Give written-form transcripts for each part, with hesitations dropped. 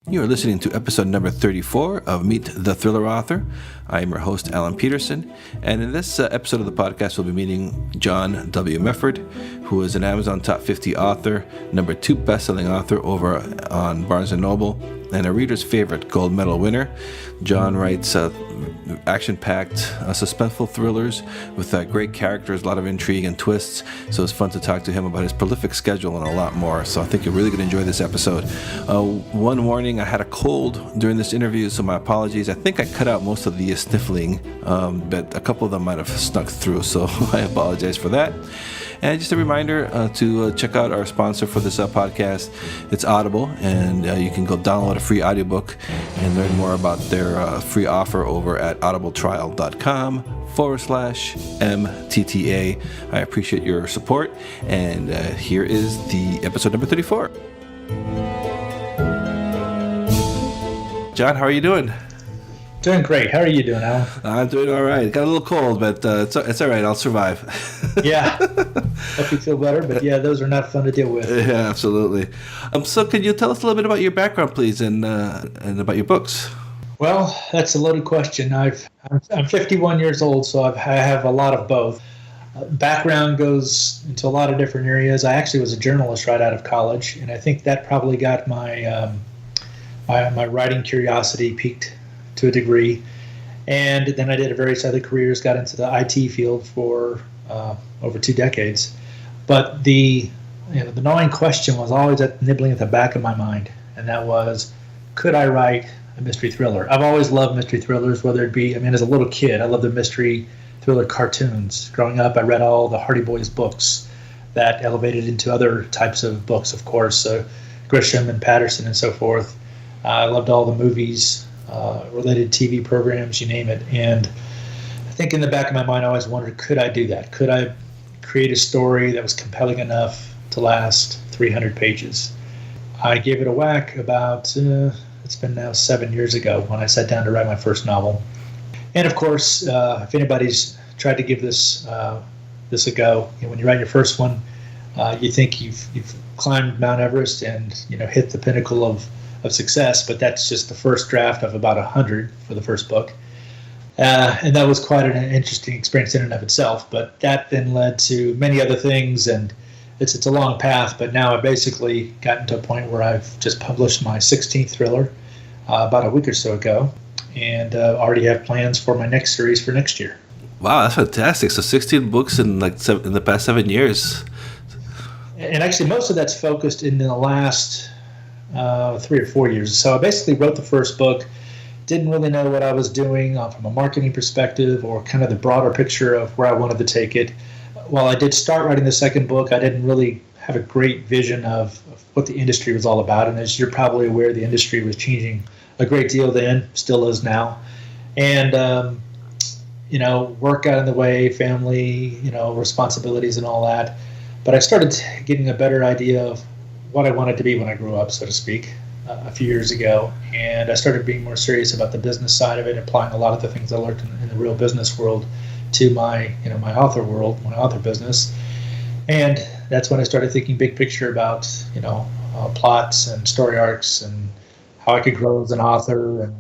You are listening to episode number 34 of Meet the Thriller Author. I am your host, Alan Peterson, and in this episode of the podcast, we'll be meeting John W. Mefford, who is an Amazon Top 50 author, number 2 best-selling author over on Barnes & Noble, and a reader's favorite gold medal winner. John writes action-packed, suspenseful thrillers with great characters, a lot of intrigue and twists, so it's fun to talk to him about his prolific schedule and a lot more, so I think you're really going to enjoy this episode. One warning, I had a cold during this interview, so my apologies. I think I cut out most of the sniffling, but a couple of them might have snuck through, so I apologize for that. And just a reminder to check out our sponsor for this podcast. It's Audible, and you can go download a free audiobook and learn more about their free offer over at audibletrial.com/MTTA. I appreciate your support, and here is the episode number 34. John, how are you doing? Doing great. How are you doing, Alan? I'm doing all right. Got a little cold, but it's all right. I'll survive. Yeah. Hope you feel better, but yeah, those are not fun to deal with. Yeah, absolutely. So can you tell us a little bit about your background, please, and about your books? Well, that's a loaded question. I'm 51 years old, so I have a lot of both. Background goes into a lot of different areas. I actually was a journalist right out of college, and I think that probably got my my writing curiosity piqued to a degree. And then I did various other careers, got into the IT field for over 2 decades. But the gnawing question was always nibbling at the back of my mind, and that was, could I write a mystery thriller? I've always loved mystery thrillers, whether it be, as a little kid, I loved the mystery thriller cartoons. Growing up, I read all the Hardy Boys books that elevated into other types of books, of course, Grisham and Patterson and so forth. I loved all the movies, related TV programs, you name it. And I think in the back of my mind, I always wondered, could I do that? Could I create a story that was compelling enough to last 300 pages? I gave it a whack about, it's been now 7 years ago when I sat down to write my first novel. And of course, if anybody's tried to give this a go, when you write your first one, you think you've climbed Mount Everest and hit the pinnacle of success, but that's just the first draft of about 100 for the first book. And that was quite an interesting experience in and of itself, but that then led to many other things, and it's a long path, but now I've basically gotten to a point where I've just published my 16th thriller about a week or so ago, and already have plans for my next series for next year. Wow, that's fantastic. So 16 books in in the past 7 years. And actually most of that's focused in the last 3 or 4 years. So I basically wrote the first book, didn't really know what I was doing from a marketing perspective or kind of the broader picture of where I wanted to take it. While I did start writing the second book, I didn't really have a great vision of what the industry was all about. And as you're probably aware, the industry was changing a great deal then, still is now. And, work got in the way, family, responsibilities and all that. But I started getting a better idea of what I wanted to be when I grew up, so to speak, a few years ago. And I started being more serious about the business side of it, applying a lot of the things I learned in the real business world to my author world, my author business. And that's when I started thinking big picture about, plots and story arcs and how I could grow as an author and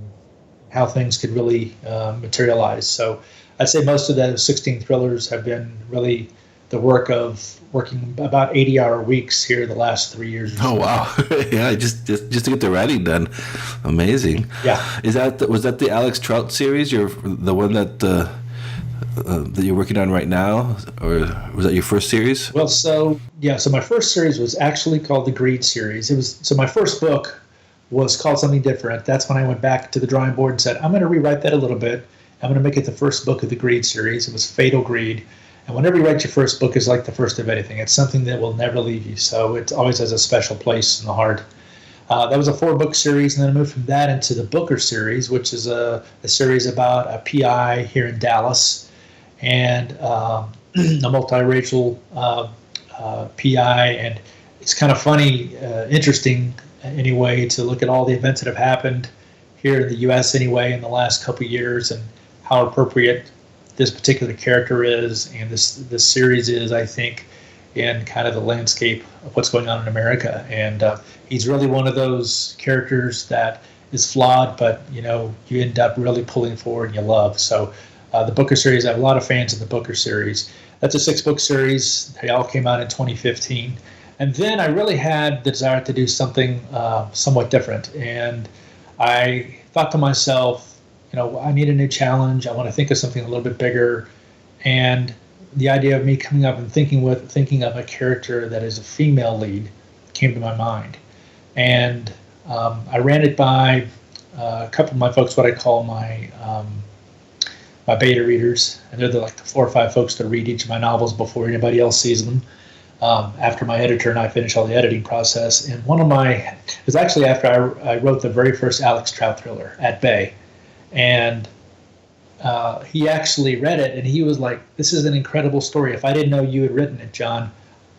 how things could really materialize. So I'd say most of the 16 thrillers have been really the work of working about 80-hour weeks here the last 3 years. Oh wow! Yeah, just to get the writing done, amazing. Yeah. Was that the Alex Trout series? The one that you're working on right now, or was that your first series? Well, so my first series was actually called the Greed series. My first book was called something different. That's when I went back to the drawing board and said, I'm going to rewrite that a little bit. I'm going to make it the first book of the Greed series. It was Fatal Greed. And whenever you write your first book, it's like the first of anything. It's something that will never leave you. So it always has a special place in the heart. That was a 4-book series, and then I moved from that into the Booker series, which is a series about a PI here in Dallas and a multiracial PI. And it's kind of funny, interesting anyway, to look at all the events that have happened here in the U.S. anyway in the last couple of years and how appropriate this particular character is and this series is, I think, in kind of the landscape of what's going on in America. And he's really one of those characters that is flawed, but you end up really pulling forward and you love. So the Booker series, I have a lot of fans of the Booker series. That's a 6-book series. They all came out in 2015. And then I really had the desire to do something somewhat different. And I thought to myself, I need a new challenge. I want to think of something a little bit bigger. And the idea of me coming up and thinking of a character that is a female lead came to my mind. And I ran it by a couple of my folks, what I call my beta readers, and they're the 4 or 5 folks that read each of my novels before anybody else sees them. After my editor and I finish all the editing process, and it was actually after I wrote the very first Alex Trout thriller, At Bay, and he actually read it and he was like, "This is an incredible story. If I didn't know you had written it, John,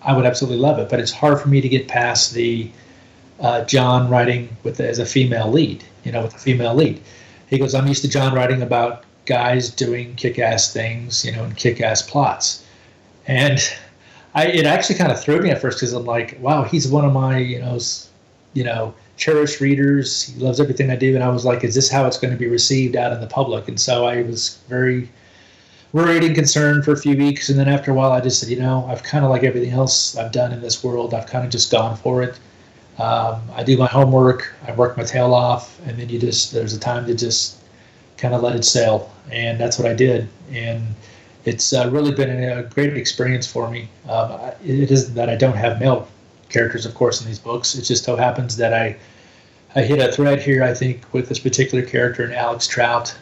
I would absolutely love it. But it's hard for me to get past the John writing as a female lead, with a female lead." He goes, "I'm used to John writing about guys doing kick-ass things, and kick-ass plots." And it actually kind of threw me at first because I'm like, wow, he's one of my, cherished readers. He loves everything I do. And I was like, is this how it's going to be received out in the public? And so I was very worried and concerned for a few weeks. And then after a while, I just said, I've kind of, like everything else I've done in this world, I've kind of just gone for it. I do my homework, I work my tail off, and then there's a time to just kind of let it sail. And that's what I did. And it's really been a great experience for me. It isn't that I don't have male characters, of course, in these books. It just so happens that I hit a thread here, I think, with this particular character in Alex Trout.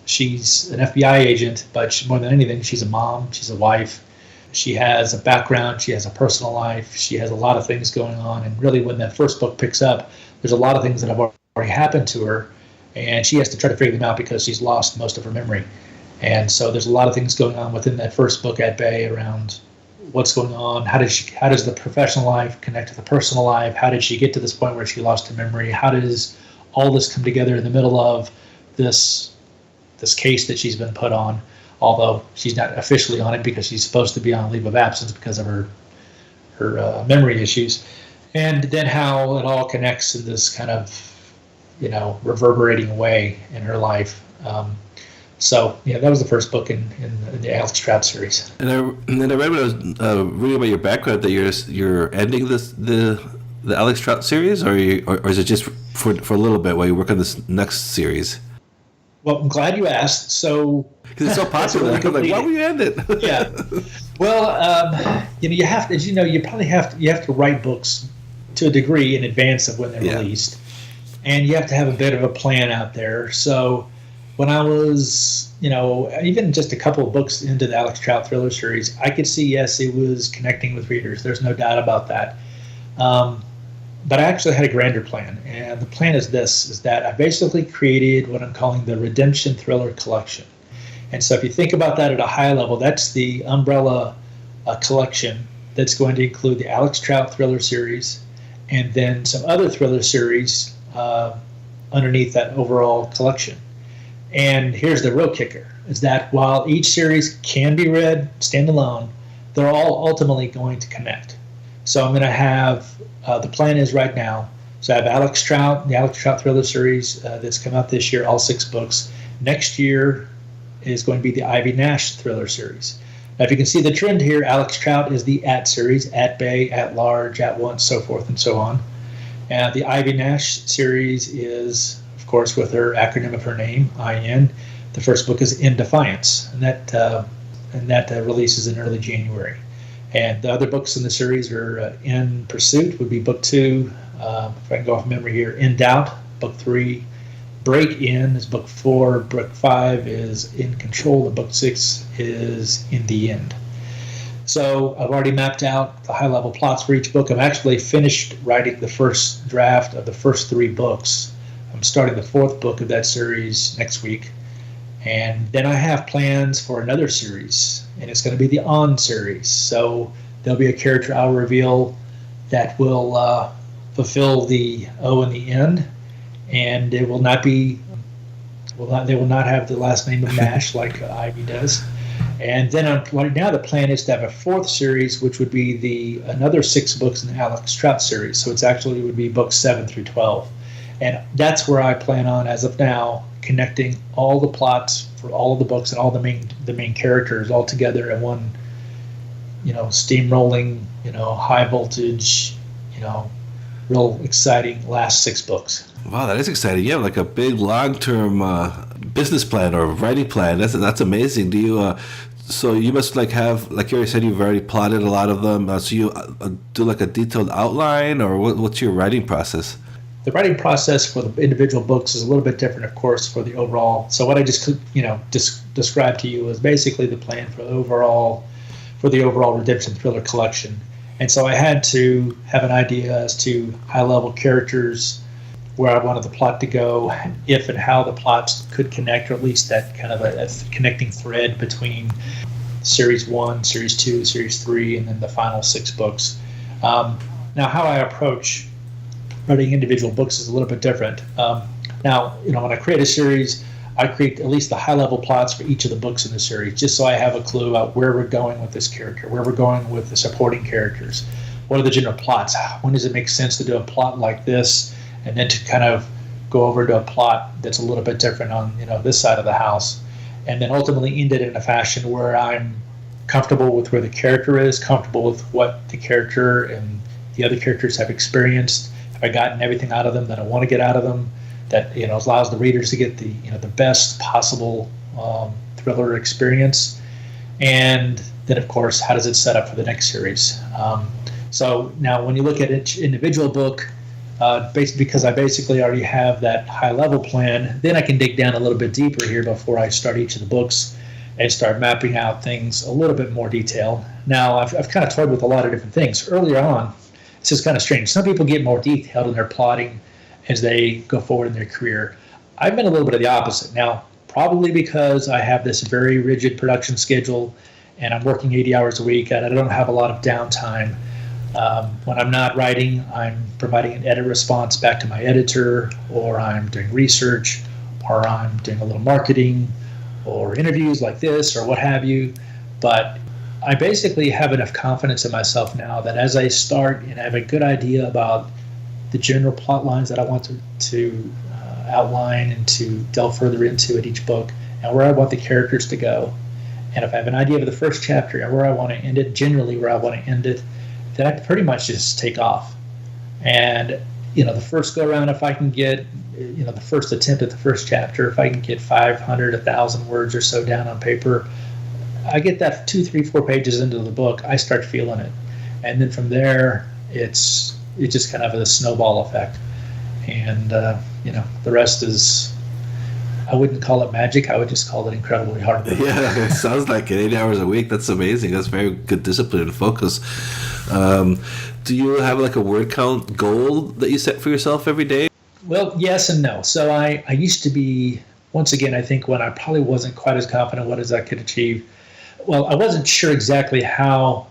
She's an FBI agent, but more than anything, she's a mom, she's a wife. She has a background, she has a personal life, she has a lot of things going on. And really, when that first book picks up, there's a lot of things that have already happened to her, and she has to try to figure them out because she's lost most of her memory. And so there's a lot of things going on within that first book, At Bay, around what's going on. How does the professional life connect to the personal life? How did she get to this point where she lost her memory? How does all this come together in the middle of this case that she's been put on, although she's not officially on it because she's supposed to be on leave of absence because of her memory issues, and then how it all connects in this kind of reverberating way in her life. So that was the first book in the Alex Trout series. And then I read when I was reading about your background that you're ending the Alex Trout series, or is it just for a little bit while you work on this next series? Well, I'm glad you asked. So because it's so popular, I'm like, why would you end it? Yeah. Well, you have to, you probably have to write books to a degree in advance of when they're released, and you have to have a bit of a plan out there. So when I was, even just a couple of books into the Alex Trout thriller series, I could see, yes, it was connecting with readers. There's no doubt about that. But I actually had a grander plan, and the plan is that I basically created what I'm calling the Redemption Thriller Collection. And so if you think about that at a high level, that's the umbrella collection that's going to include the Alex Trout thriller series and then some other thriller series underneath that overall collection. And here's the real kicker, is that while each series can be read standalone, they're all ultimately going to connect. So I'm going to have, the plan is right now, so I have Alex Trout, the Alex Trout thriller series that's come out this year, all 6 books. Next year is going to be the Ivy Nash thriller series. Now, if you can see the trend here, Alex Trout is the At series, At Bay, At Large, At Once, so forth and so on. And the Ivy Nash series is, of course, with her acronym of her name, IN. The first book is In Defiance, and that releases in early January. And the other books in the series are In Pursuit would be book 2, if I can go off memory here, In Doubt, book 3, Break In is book 4, book 5 is In Control, and book 6 is In the End. So I've already mapped out the high-level plots for each book. I'm actually finished writing the first draft of the first 3 books. I'm starting the 4th book of that series next week. And then I have plans for another series, and it's going to be the On series. So there'll be a character I'll reveal that will fulfill the O in the end, and it will not be, they will not have the last name of Nash like Ivy does. And then right now the plan is to have a fourth series, which would be another 6 books in the Alex Trout series. So it's actually would be books 7 through 12. And that's where I plan on, as of now, connecting all the plots for all of the books and all the main characters all together in one, steamrolling, high voltage, real exciting last 6 books. Wow, that is exciting. You have like a big long-term business plan or writing plan. That's amazing. Do you? So you must have, like you already said, you've already plotted a lot of them. So you do like a detailed outline, or what's your writing process? The writing process for the individual books is a little bit different, of course, for the overall. So what I just described to you was basically the plan for the overall Redemption Thriller collection. And so I had to have an idea as to high-level characters, where I wanted the plot to go, if and how the plots could connect, or at least that kind of a connecting thread between Series 1, Series 2, Series 3, and then the final 6 books. Now, how I approach writing individual books is a little bit different. Now, when I create a series, I create at least the high-level plots for each of the books in the series, just so I have a clue about where we're going with this character, where we're going with the supporting characters. What are the general plots? When does it make sense to do a plot like this, and then to kind of go over to a plot that's a little bit different on this side of the house, and then ultimately end it in a fashion where I'm comfortable with where the character is, comfortable with what the character and the other characters have experienced. Have I gotten everything out of them that I want to get out of them? That allows the readers to get the the best possible thriller experience, and then of course, how does it set up for the next series? So now, when you look at each individual book, because I basically already have that high-level plan, then I can dig down a little bit deeper here before I start each of the books and start mapping out things a little bit more detailed. Now, I've kind of toyed with a lot of different things. Earlier on, this is kind of strange. Some people get more detailed in their plotting as they go forward in their career. I've been a little bit of the opposite. Now, probably because I have this very rigid production schedule and I'm working 80 hours a week and I don't have a lot of downtime. When I'm not writing, I'm providing an edit response back to my editor, or I'm doing research, or I'm doing a little marketing, or interviews like this, or what have you. But I basically have enough confidence in myself now that as I start and I have a good idea about the general plot lines that I want to outline and to delve further into at each book, and where I want the characters to go, and if I have an idea of the first chapter and where I want to end it, generally where I want to end it, then I pretty much just take off. And the first go around, if I can get the first attempt at the first chapter, if I can get 500, 1,000 words or so down on paper, I get that 2, 3, 4 pages into the book, I start feeling it, and then from there it's just kind of a snowball effect, and the rest is, I wouldn't call it magic. I would just call it incredibly hard work. Yeah, it sounds like it. 8 hours a week. That's amazing. That's very good discipline and focus. Do you have like a word count goal that you set for yourself every day? Well, yes and no. So I used to be, once again, I think when I probably wasn't quite as confident what as I could achieve. Well, I wasn't sure exactly how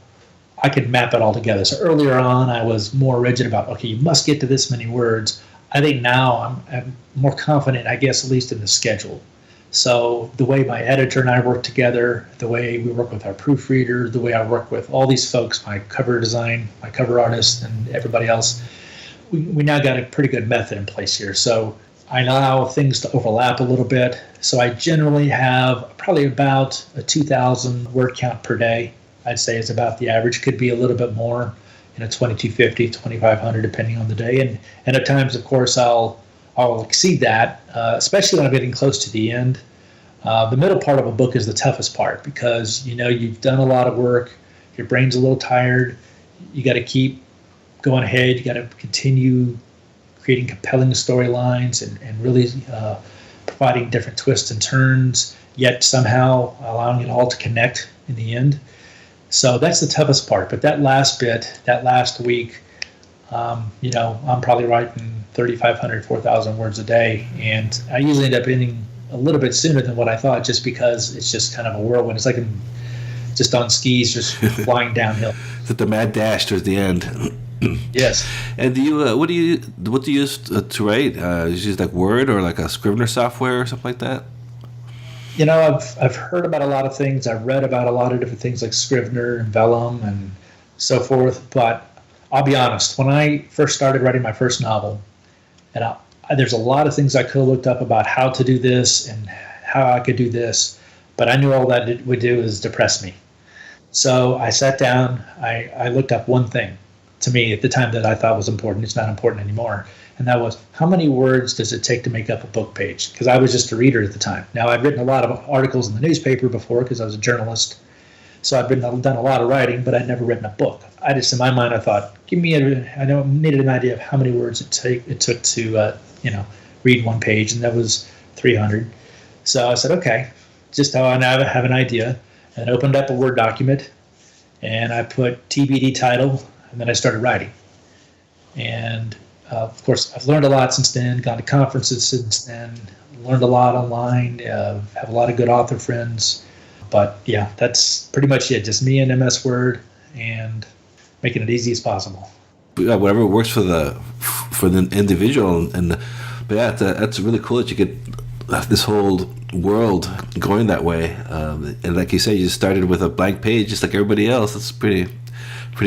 I could map it all together. So earlier on, I was more rigid about, okay, you must get to this many words. I think now I'm more confident, I guess, at least in the schedule. So the way my editor and I work together, the way we work with our proofreader, the way I work with all these folks, my cover design, my cover artist, and everybody else, we now got a pretty good method in place here. So I allow things to overlap a little bit. So I generally have probably about a 2,000 word count per day. I'd say is about the average. Could be a little bit more, 2,250, 2,500, depending on the day. And at times, of course, I'll exceed that, especially when I'm getting close to the end. The middle part of a book is the toughest part because, you've done a lot of work. Your brain's a little tired. You got to keep going ahead. You got to continue creating compelling storylines and really providing different twists and turns, yet somehow allowing it all to connect in the end. So that's the toughest part. But that last bit, that last week, I'm probably writing 3,500, 4,000 words a day. And I usually end up ending a little bit sooner than what I thought just because it's just kind of a whirlwind. It's like I'm just on skis, just flying downhill. It's the mad dash towards the end. Yes. And do you what do you use to write? You use like Word or like a Scrivener software or something like that? I've heard about a lot of things. I've read about a lot of different things like Scrivener and Vellum and so forth. But I'll be honest, when I first started writing my first novel, there's a lot of things I could have looked up about how to do this and how I could do this, but I knew all that it would do is depress me. So I sat down, I looked up one thing to me at the time that I thought was important. It's not important anymore. And that was, how many words does it take to make up a book page? Because I was just a reader at the time. Now, I'd written a lot of articles in the newspaper before because I was a journalist. So I'd done a lot of writing, but I'd never written a book. I just, in my mind, I thought, I needed an idea of how many words it took to, read one page, and that was 300. So I said, okay, just how I now have an idea, and opened up a Word document, and I put TBD title, and then I started writing. And of course, I've learned a lot since then, gone to conferences since then, learned a lot online, have a lot of good author friends. But yeah, that's pretty much it. Just me and MS Word and making it easy as possible. Yeah, whatever works for the individual. But yeah, that's really cool that you get this whole world going that way. And like you say, you just started with a blank page, just like everybody else. That's pretty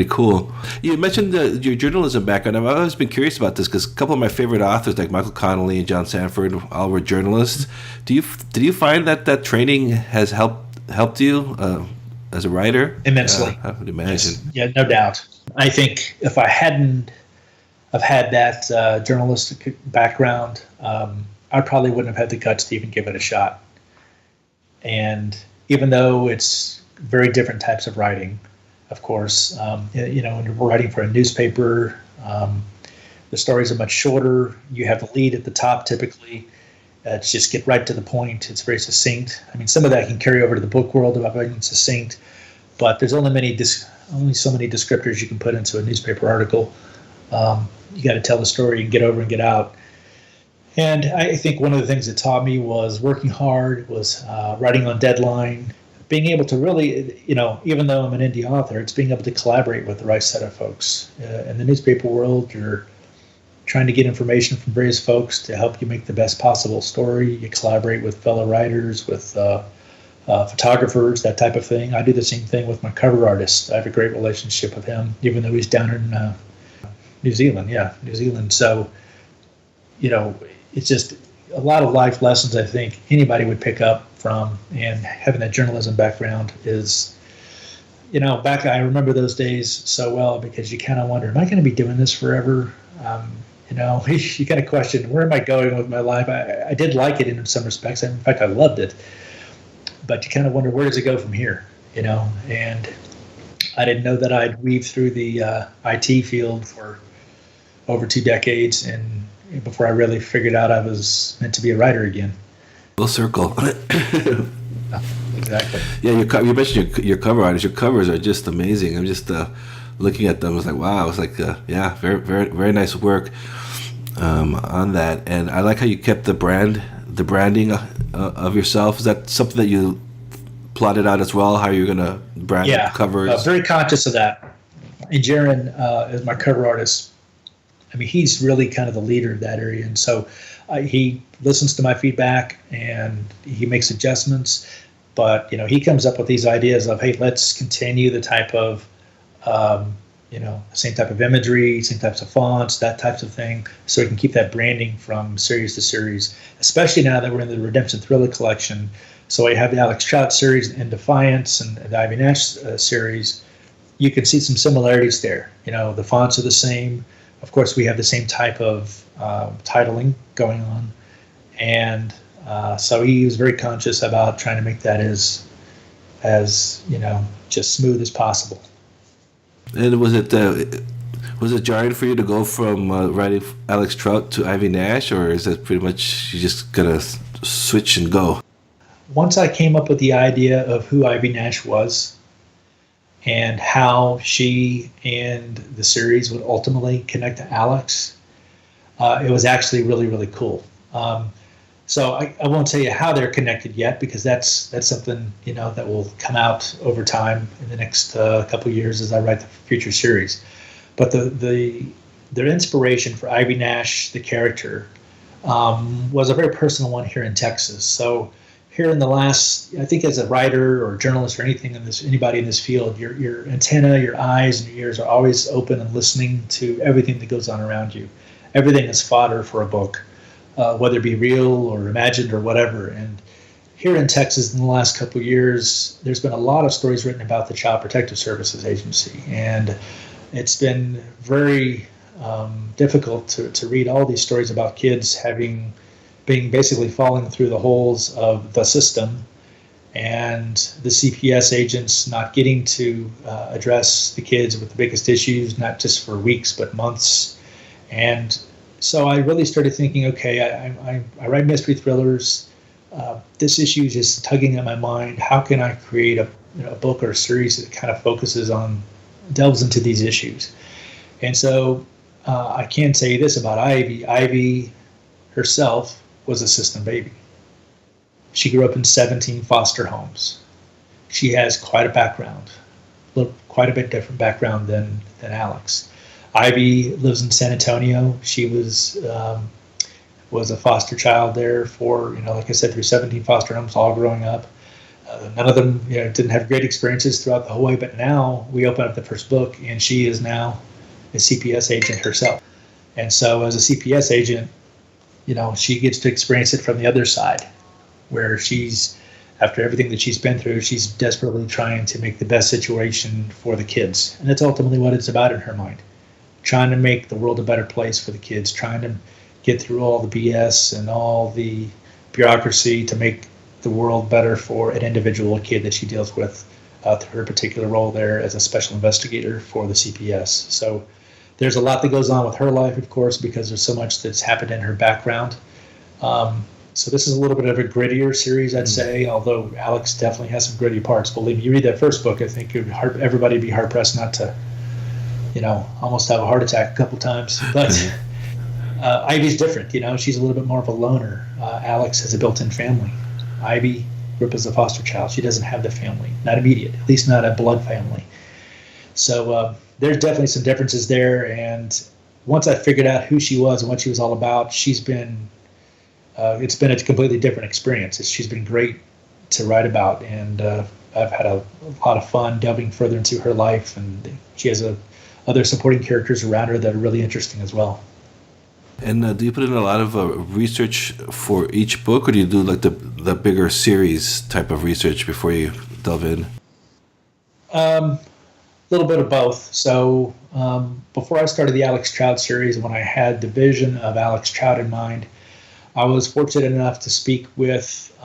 cool. You mentioned your journalism background. I've always been curious about this because a couple of my favorite authors, like Michael Connelly and John Sanford, all were journalists. Did you find that training has helped you as a writer? Immensely. I would imagine. Yes. Yeah, no doubt. I think if I hadn't have had that journalistic background, I probably wouldn't have had the guts to even give it a shot. And even though it's very different types of writing, of course, when you're writing for a newspaper, the stories are much shorter. You have the lead at the top typically. It's just get right to the point. It's very succinct. I mean, some of that can carry over to the book world about being succinct, but there's only so many descriptors you can put into a newspaper article. You got to tell the story and get over and get out. And I think one of the things it taught me was working hard, was writing on deadline, being able to really, even though I'm an indie author, it's being able to collaborate with the right set of folks. In the newspaper world, you're trying to get information from various folks to help you make the best possible story. You collaborate with fellow writers, with photographers, that type of thing. I do the same thing with my cover artist. I have a great relationship with him, even though he's down in New Zealand. Yeah, New Zealand. So, it's just a lot of life lessons I think anybody would pick up from, and having that journalism background is, I remember those days so well because you kind of wonder, am I going to be doing this forever? You kind of question, where am I going with my life? I did like it in some respects. In fact, I loved it. But you kind of wonder, where does it go from here? And I didn't know that I'd weave through the IT field for over 2 decades, and before I really figured out I was meant to be a writer again. Full circle. Exactly. Yeah, you mentioned your cover artists. Your covers are just amazing. I'm just looking at them. I was like, wow. It's like, very, very, very nice work on that. And I like how you kept the branding of yourself. Is that something that you plotted out as well? How you're going to brand covers? Very conscious of that. And Jaron is my cover artist. I mean, he's really kind of the leader of that area. And so he listens to my feedback and he makes adjustments. But, he comes up with these ideas of, hey, let's continue the type of, same type of imagery, same types of fonts, that types of thing. So we can keep that branding from series to series, especially now that we're in the Redemption Thriller collection. So I have the Alex Trout series and Defiance and the Ivy Nash series. You can see some similarities there. The fonts are the same. Of course, we have the same type of titling going on. And so he was very conscious about trying to make that as just smooth as possible. And was it jarring for you to go from writing Alex Trout to Ivy Nash, or is that pretty much you just gonna switch and go? Once I came up with the idea of who Ivy Nash was and how she and the series would ultimately connect to Alex, it was actually really, really cool. So I won't tell you how they're connected yet, because that's something that will come out over time in the next couple of years as I write the future series. But their inspiration for Ivy Nash, the character, was a very personal one here in Texas. So here in the last, I think as a writer or journalist or anybody in this field, your antenna, your eyes, and your ears are always open and listening to everything that goes on around you. Everything is fodder for a book, whether it be real or imagined or whatever. And here in Texas in the last couple of years, there's been a lot of stories written about the Child Protective Services Agency. And it's been very difficult to read all these stories about kids being basically falling through the holes of the system, and the CPS agents not getting to address the kids with the biggest issues, not just for weeks, but months. And so I really started thinking, okay, I write mystery thrillers. This issue is just tugging at my mind. How can I create a book or a series that kind of delves into these issues? And so I can say this about Ivy. Ivy herself was a system baby. She grew up in 17 foster homes. She has quite a background, quite a bit different background than Alex. Ivy lives in San Antonio. She was a foster child there for, like I said, through 17 foster homes, all growing up. None of them didn't have great experiences throughout the whole way, but now we open up the first book and she is now a CPS agent herself. And so as a CPS agent, she gets to experience it from the other side, where after everything that she's been through, she's desperately trying to make the best situation for the kids. And that's ultimately what it's about in her mind. Trying to make the world a better place for the kids, trying to get through all the BS and all the bureaucracy to make the world better for an individual kid that she deals with through her particular role there as a special investigator for the CPS. So there's a lot that goes on with her life, of course, because there's so much that's happened in her background. So this is a little bit of a grittier series, I'd say, although Alex definitely has some gritty parts. Believe me, you read that first book, I think everybody would be hard-pressed not to, almost have a heart attack a couple times. But Ivy's different, she's a little bit more of a loner. Alex has a built-in family. Ivy grew up as a foster child. She doesn't have the family, not immediate, at least not a blood family. So there's definitely some differences there. And once I figured out who she was and what she was all about, it's been a completely different experience. She's been great to write about, and I've had a lot of fun delving further into her life. And she has other supporting characters around her that are really interesting as well. And do you put in a lot of research for each book, or do you do like the bigger series type of research before you delve in? A little bit of both. So before I started the Alex Trout series, when I had the vision of Alex Trout in mind, I was fortunate enough to speak with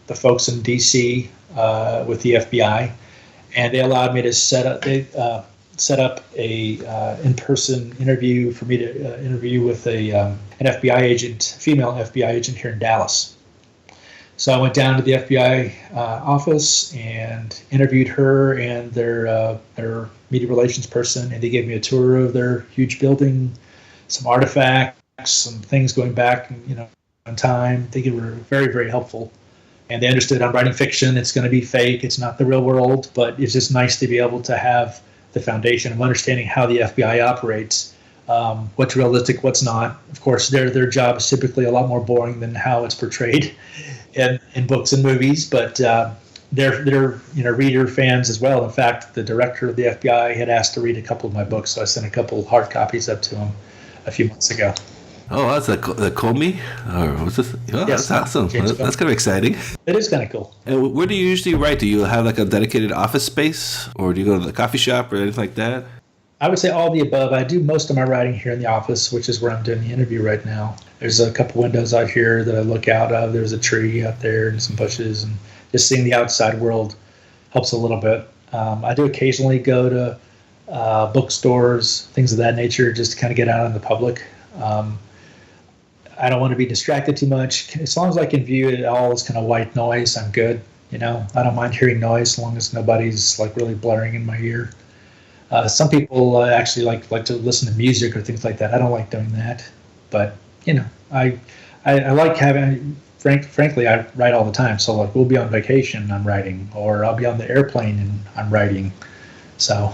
the folks in D.C. With the FBI, and they allowed me to set up a in-person interview for me to interview with an FBI agent, female FBI agent here in Dallas. So I went down to the FBI office and interviewed her and their media relations person, and they gave me a tour of their huge building, some artifacts, some things going back, in time. I think they were very, very helpful. And they understood I'm writing fiction. It's going to be fake. It's not the real world, but it's just nice to be able to have the foundation of understanding how the FBI operates, what's realistic, what's not. Of course, their job is typically a lot more boring than how it's portrayed in books and movies, but they're reader fans as well. In fact, the director of the FBI had asked to read a couple of my books, so I sent a couple hard copies up to him a few months ago. Oh, that's the Comey? Or what's this? Oh, yes, that's awesome. That's kind of exciting. It is kind of cool. And where do you usually write? Do you have like a dedicated office space, or do you go to the coffee shop or anything like that? I would say all the above. I do most of my writing here in the office, which is where I'm doing the interview right now. There's a couple windows out here that I look out of. There's a tree out there and some bushes, and just seeing the outside world helps a little bit. I do occasionally go to bookstores, things of that nature, just to kind of get out in the public. I don't want to be distracted too much. As long as I can view it all as kind of white noise, I'm good. I don't mind hearing noise as long as nobody's like really blaring in my ear. Some people actually like to listen to music or things like that. I don't like doing that, but I like having. Frankly, I write all the time. So like we'll be on vacation, I'm writing, or I'll be on the airplane and I'm writing. So,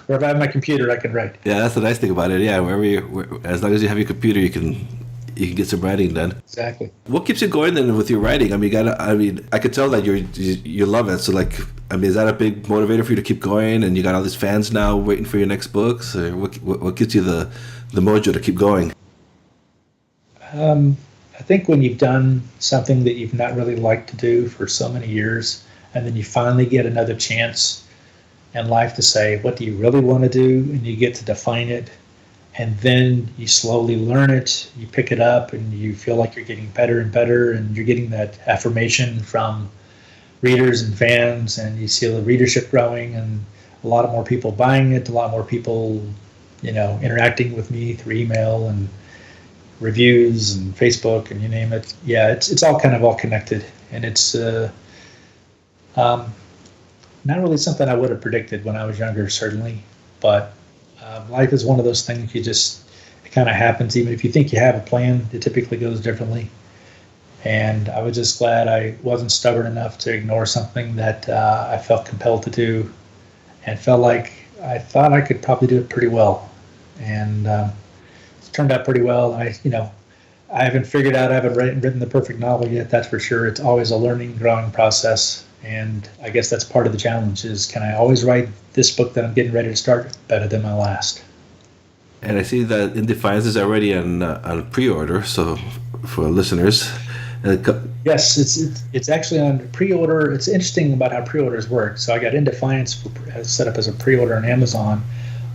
or if I have my computer, I can write. Yeah, that's the nice thing about it. Yeah, as long as you have your computer, you you can get some writing done. Exactly. What keeps you going then with your writing? I mean, I could tell that you love it. So like, I mean, is that a big motivator for you to keep going? And you got all these fans now waiting for your next books, or what gives you the mojo to keep going? I think when you've done something that you've not really liked to do for so many years, and then you finally get another chance in life to say, what do you really want to do? And you get to define it. And then you slowly learn it, you pick it up, and you feel like you're getting better and better, and you're getting that affirmation from readers and fans, and you see the readership growing, and a lot of more people buying it, a lot more people, interacting with me through email and reviews and Facebook and you name it. Yeah, it's all connected, and it's not really something I would have predicted when I was younger, certainly, but life is one of those things it kind of happens. Even if you think you have a plan, it typically goes differently. And I was just glad I wasn't stubborn enough to ignore something that I felt compelled to do, and felt like I thought I could probably do it pretty well. And it's turned out pretty well. I haven't figured out, I haven't written the perfect novel yet, that's for sure. It's always a learning, growing process. And I guess that's part of the challenge is, can I always write this book that I'm getting ready to start better than my last? And I see that In Defiance is already on pre-order, so for listeners. Yes, it's actually on pre-order. It's interesting about how pre-orders work. So I got In Defiance set up as a pre-order on Amazon.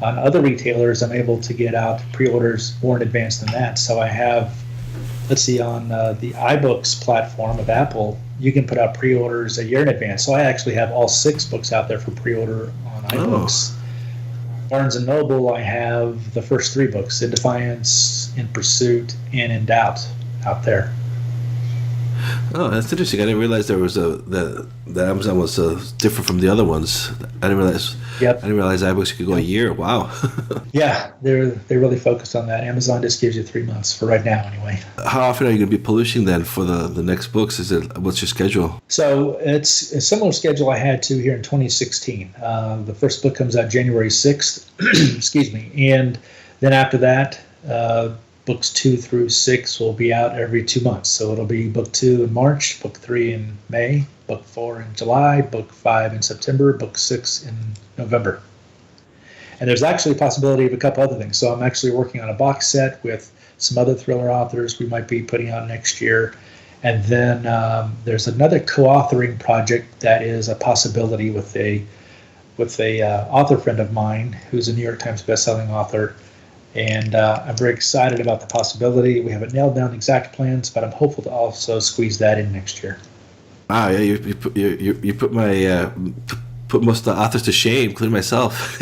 On other retailers, I'm able to get out pre-orders more in advance than that. So I have, on the iBooks platform of Apple, you can put out pre-orders a year in advance. So I actually have all 6 books out there for pre-order on iBooks. Oh. Barnes & Noble, I have the first 3 books, In Defiance, In Pursuit, and In Doubt out there. Oh, that's interesting. I didn't realize there was the Amazon was different from the other ones. I didn't realize. Yep. I didn't realize iBooks could go a year. Wow. Yeah, they're really focused on that. Amazon just gives you 3 months for right now, anyway. How often are you going to be publishing then for the next books? What's your schedule? So it's a similar schedule I had to here in 2016. The first book comes out January 6th. Excuse me, and then after that. Books 2 through 6 will be out every 2 months. So it'll be book 2 in March, book 3 in May, book 4 in July, book 5 in September, book 6 in November. And there's actually a possibility of a couple other things. So I'm actually working on a box set with some other thriller authors we might be putting out next year. And then there's another co-authoring project that is a possibility with a author friend of mine who's a New York Times bestselling author. And I'm very excited about the possibility. We haven't nailed down exact plans, but I'm hopeful to also squeeze that in next year. Wow, yeah, you put most of the authors to shame, including myself.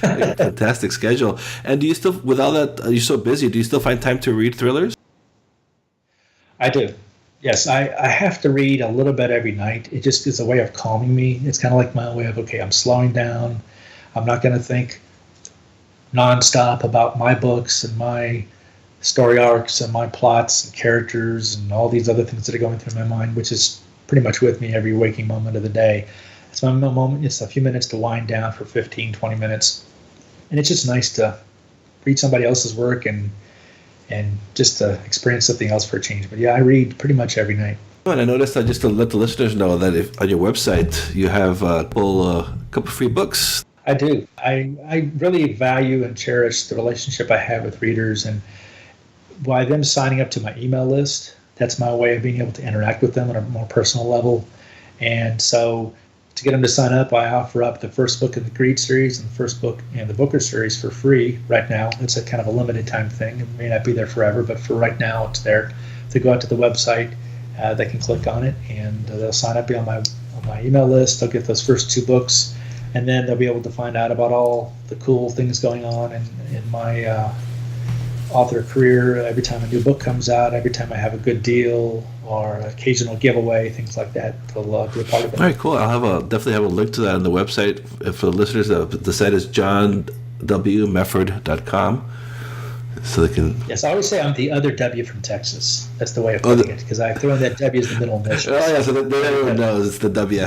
Fantastic schedule. And do you still, with all that, you're so busy, do you still find time to read thrillers? I do. Yes, I have to read a little bit every night. It just is a way of calming me. It's kind of like my way of, okay, I'm slowing down. I'm not going to think nonstop about my books and my story arcs and my plots and characters and all these other things that are going through my mind, which is pretty much with me every waking moment of the day. It's my moment. It's a few minutes to wind down for 15, 20 minutes. And it's just nice to read somebody else's work and just to experience something else for a change. But yeah, I read pretty much every night. And I noticed that just to let the listeners know that if on your website you have a couple free books. I do. I really value and cherish the relationship I have with readers, and by them signing up to my email list, that's my way of being able to interact with them on a more personal level. And so to get them to sign up, I offer up the first book in the Greed series and the first book in the Booker series for free right now. It's a kind of a limited time thing. It may not be there forever, but for right now it's there. They go out to the website, they can click on it, and they'll sign up, be on my email list. They'll get those first 2 books. And then they'll be able to find out about all the cool things going on in my author career. Every time a new book comes out, every time I have a good deal or an occasional giveaway, things like that, they'll be a part of it. All right, cool. I'll definitely have a link to that on the website. For the listeners, the site is johnwmefford.com. So they can. Yes, I always say I'm the other W from Texas. That's the way of putting it, because I throw in that W as the middle initial. Oh, yeah, so everyone knows it's the W.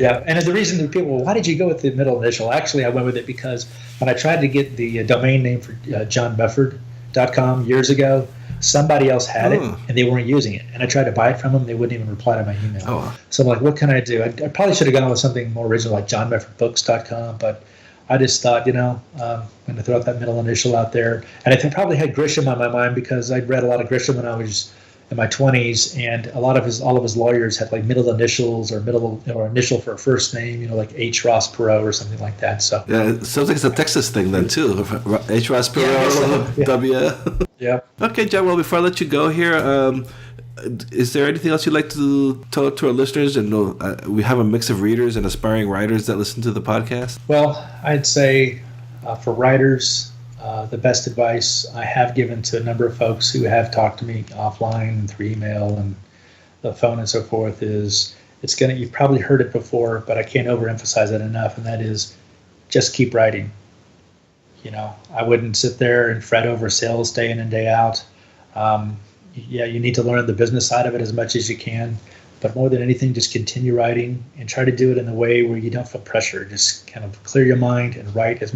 Yeah, and the reason that people, well, why did you go with the middle initial? Actually, I went with it because when I tried to get the domain name for johnmefford.com, WMefford.com years ago. Somebody else had it, and they weren't using it. And I tried to buy it from them. They wouldn't even reply to my email. So I'm like, what can I do? I probably should have gone with something more original like JohnMeffordBooks.com, but I just thought, I'm going to throw out that middle initial out there. And I probably had Grisham on my mind because I'd read a lot of Grisham when I was in my 20s, and all of his lawyers had like middle initials or initial for a first name, like H. Ross Perot or something like that. So yeah, it sounds like it's a Texas thing then too. H. Ross Perot, W. Yeah. Okay, John. Well, before I let you go here, is there anything else you'd like to tell to our listeners? And we have a mix of readers and aspiring writers that listen to the podcast. Well, I'd say for writers, the best advice I have given to a number of folks who have talked to me offline and through email and the phone and so forth is you've probably heard it before, but I can't overemphasize it enough, and that is just keep writing. I wouldn't sit there and fret over sales day in and day out. You need to learn the business side of it as much as you can, but more than anything, just continue writing and try to do it in a way where you don't feel pressure. Just kind of clear your mind and write as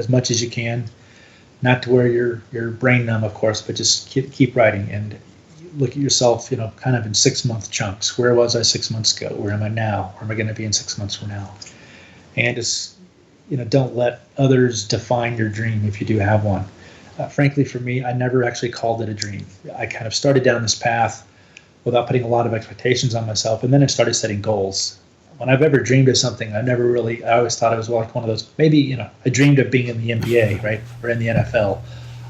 much as you can. Not to where you're brain numb, of course, but just keep writing and look at yourself, kind of in 6-month chunks. Where was I 6 months ago? Where am I now? Where am I going to be in 6 months from now? And just, don't let others define your dream if you do have one. Frankly, for me, I never actually called it a dream. I kind of started down this path without putting a lot of expectations on myself, and then I started setting goals. When I've ever dreamed of something, I always thought it was like one of those, maybe, I dreamed of being in the NBA, right, or in the NFL.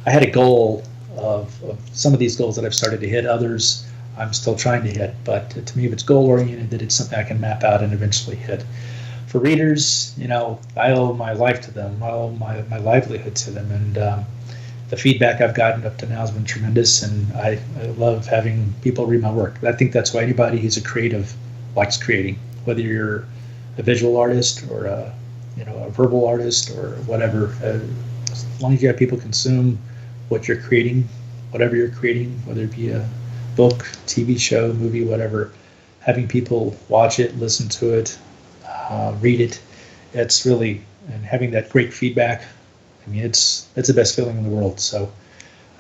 I had a goal of some of these goals that I've started to hit. Others I'm still trying to hit, but to me, if it's goal-oriented, that it's something I can map out and eventually hit. For readers, I owe my life to them. I owe my livelihood to them, and the feedback I've gotten up to now has been tremendous, and I love having people read my work. I think that's why anybody who's a creative likes creating. Whether you're a visual artist or a verbal artist or whatever, as long as you have people consume what you're creating, whatever you're creating, whether it be a book, TV show, movie, whatever, having people watch it, listen to it, read it, it's really, and having that great feedback, it's the best feeling in the world. So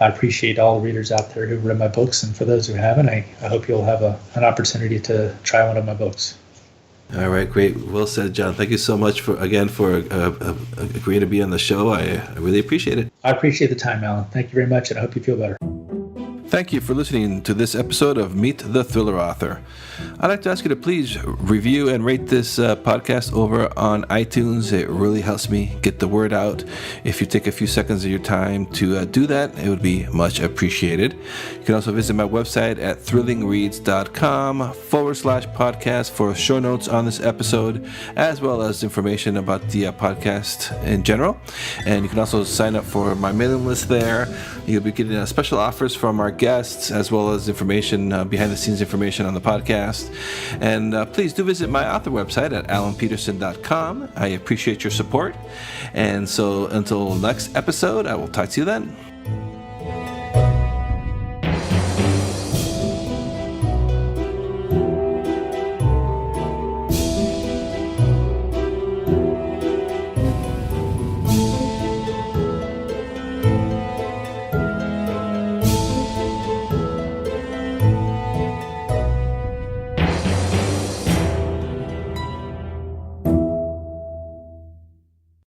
I appreciate all the readers out there who've read my books, and for those who haven't, I hope you'll have an opportunity to try one of my books. All right, great. Well said, John. Thank you so much for agreeing to be on the show. I really appreciate it. I appreciate the time, Alan. Thank you very much, and I hope you feel better. Thank you for listening to this episode of Meet the Thriller Author. I'd like to ask you to please review and rate this podcast over on iTunes. It really helps me get the word out. If you take a few seconds of your time to do that, it would be much appreciated. You can also visit my website at thrillingreads.com/podcast for show notes on this episode, as well as information about the podcast in general. And you can also sign up for my mailing list there. You'll be getting special offers from our guests, as well as information, behind the scenes information on the podcast. And please do visit my author website at alanpeterson.com. I appreciate your support. And so until next episode, I will talk to you then.